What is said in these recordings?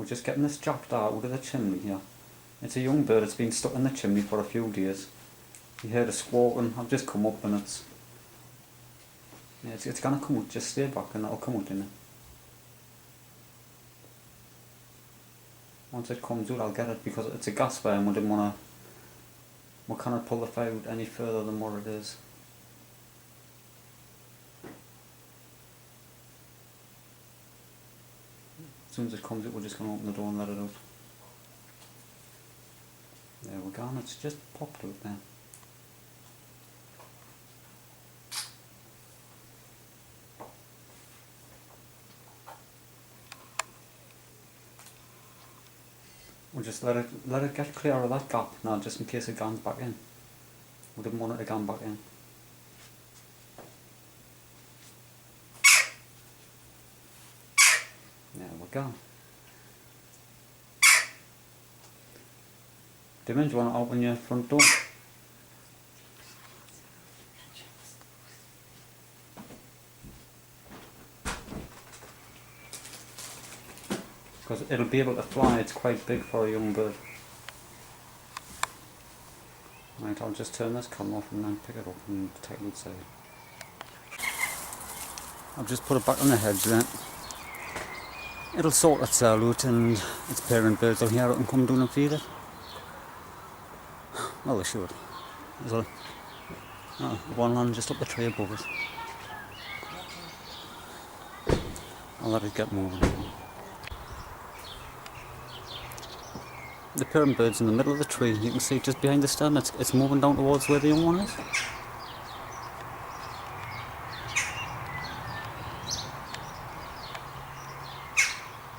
we're just getting this jackdaw out of the chimney here. It's a young bird, it's been stuck in the chimney for a few days. You heard a squawking, I've just come up and it's gonna come out, just stay back and it'll come out in it. Once it comes out I'll get it, because it's a gas fire and we didn't want to, we cannot pull the fire out any further than what it is. As soon as it comes out we're just going to open the door and let it out. There we go, and it's just popped out there. We'll just let it get clear of that gap now, just in case it goes back in. We didn't want it to go back in. There we go. Damien, do you want to open your front door? Because it'll be able to fly, it's quite big for a young bird. Right, I'll just turn this camera off and then pick it up and take it outside. I've just put it back on the hedge there. It'll sort itself out and its parent birds will hear it and come down and feed it. Well, they should. There's one land just up the tree above it. I'll let it get moving. The parent bird's in the middle of the tree. You can see just behind the stem, it's moving down towards where the young one is.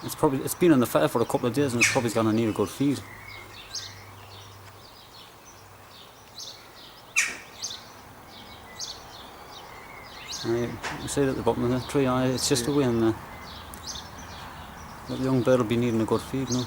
It's been in the fire for a couple of days and it's probably going to need a good feed. You see it at the bottom of the tree, it's just away in there. But the young bird will be needing a good feed now.